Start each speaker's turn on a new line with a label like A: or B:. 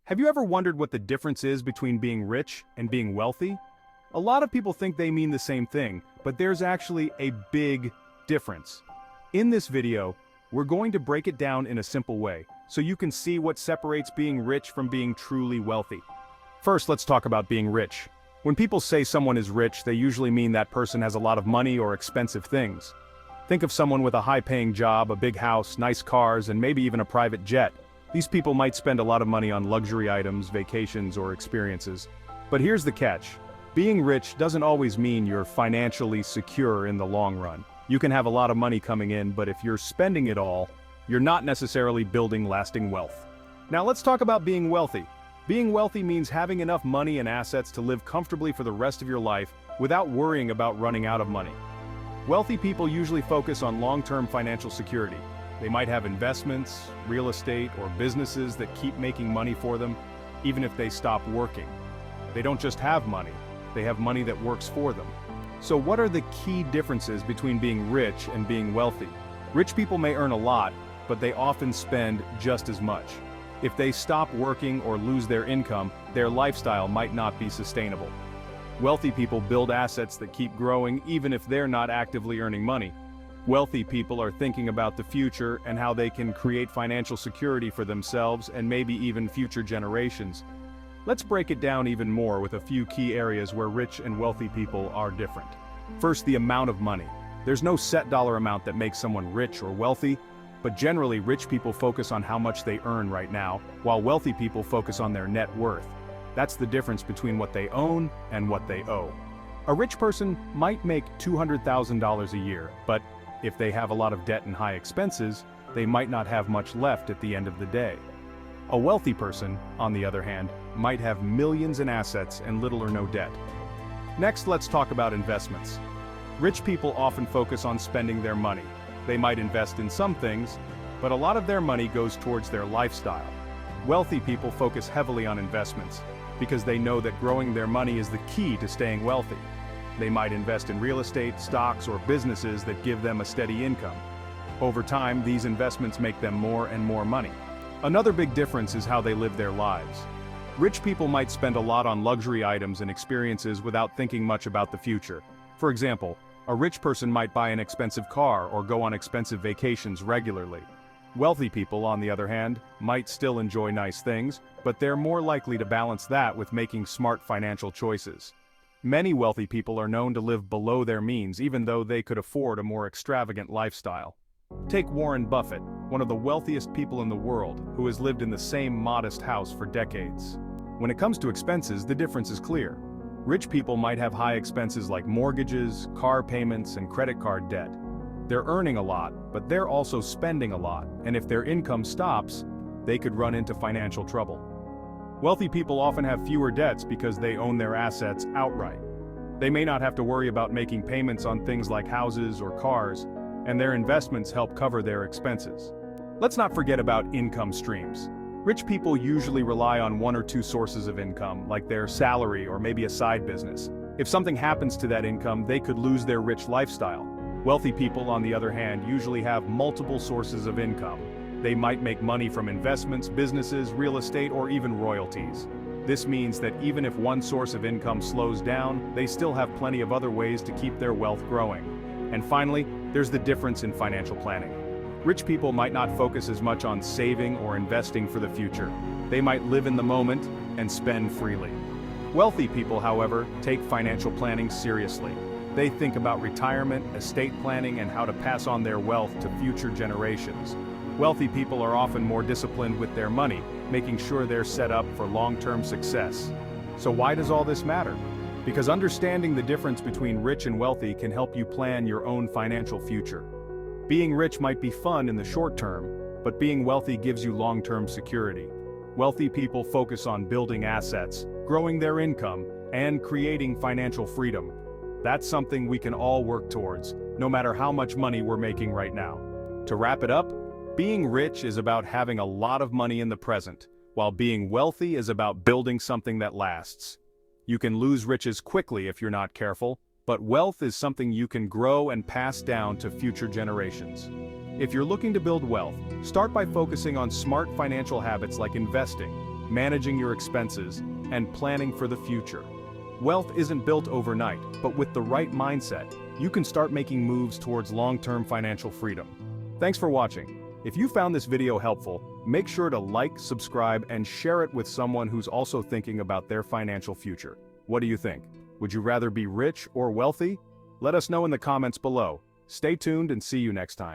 A: Have you ever wondered what the difference is between being rich and being wealthy? A lot of people think they mean the same thing, but there's actually a big difference. In this video, we're going to break it down in a simple way, so you can see what separates being rich from being truly wealthy. First, let's talk about being rich. When people say someone is rich, they usually mean that person has a lot of money or expensive things. Think of someone with a high-paying job, a big house, nice cars, and maybe even a private jet. These people might spend a lot of money on luxury items, vacations, or experiences. But here's the catch. Being rich doesn't always mean you're financially secure in the long run. You can have a lot of money coming in, but if you're spending it all, you're not necessarily building lasting wealth. Now let's talk about being wealthy. Being wealthy means having enough money and assets to live comfortably for the rest of your life without worrying about running out of money. Wealthy people usually focus on long-term financial security. They might have investments, real estate, or businesses that keep making money for them, even if they stop working. They don't just have money, they have money that works for them. So what are the key differences between being rich and being wealthy? Rich people may earn a lot, but they often spend just as much. If they stop working or lose their income, their lifestyle might not be sustainable. Wealthy people build assets that keep growing even if they're not actively earning money. Wealthy people are thinking about the future and how they can create financial security for themselves and maybe even future generations. Let's break it down even more with a few key areas where rich and wealthy people are different. First, the amount of money. There's no set dollar amount that makes someone rich or wealthy, but generally rich people focus on how much they earn right now, while wealthy people focus on their net worth. That's the difference between what they own and what they owe. A rich person might make $200,000 a year, but if they have a lot of debt and high expenses, they might not have much left at the end of the day. A wealthy person, on the other hand, might have millions in assets and little or no debt. Next, let's talk about investments. Rich people often focus on spending their money. They might invest in some things, but a lot of their money goes towards their lifestyle. Wealthy people focus heavily on investments, because they know that growing their money is the key to staying wealthy. They might invest in real estate, stocks, or businesses that give them a steady income. Over time, these investments make them more and more money. Another big difference is how they live their lives. Rich people might spend a lot on luxury items and experiences without thinking much about the future. For example, a rich person might buy an expensive car or go on expensive vacations regularly. Wealthy people, on the other hand, might still enjoy nice things, but they're more likely to balance that with making smart financial choices. Many wealthy people are known to live below their means even though they could afford a more extravagant lifestyle. Take Warren Buffett, one of the wealthiest people in the world, who has lived in the same modest house for decades. When it comes to expenses, the difference is clear. Rich people might have high expenses like mortgages, car payments, and credit card debt. They're earning a lot, but they're also spending a lot, and if their income stops, they could run into financial trouble. Wealthy people often have fewer debts because they own their assets outright. They may not have to worry about making payments on things like houses or cars, and their investments help cover their expenses. Let's not forget about income streams. Rich people usually rely on one or two sources of income, like their salary or maybe a side business. If something happens to that income, they could lose their rich lifestyle. Wealthy people, on the other hand, usually have multiple sources of income. They might make money from investments, businesses, real estate, or even royalties. This means that even if one source of income slows down, they still have plenty of other ways to keep their wealth growing. And finally, there's the difference in financial planning. Rich people might not focus as much on saving or investing for the future. They might live in the moment and spend freely. Wealthy people, however, take financial planning seriously. They think about retirement, estate planning, and how to pass on their wealth to future generations. Wealthy people are often more disciplined with their money, making sure they're set up for long-term success. So why does all this matter? Because understanding the difference between rich and wealthy can help you plan your own financial future. Being rich might be fun in the short term, but being wealthy gives you long-term security. Wealthy people focus on building assets, growing their income, and creating financial freedom. That's something we can all work towards, no matter how much money we're making right now. To wrap it up, being rich is about having a lot of money in the present, while being wealthy is about building something that lasts. You can lose riches quickly if you're not careful, but wealth is something you can grow and pass down to future generations. If you're looking to build wealth, start by focusing on smart financial habits like investing, managing your expenses, and planning for the future. Wealth isn't built overnight, but with the right mindset, you can start making moves towards long-term financial freedom. Thanks for watching. If you found this video helpful, make sure to like, subscribe, and share it with someone who's also thinking about their financial future. What do you think? Would you rather be rich or wealthy? Let us know in the comments below. Stay tuned and see you next time.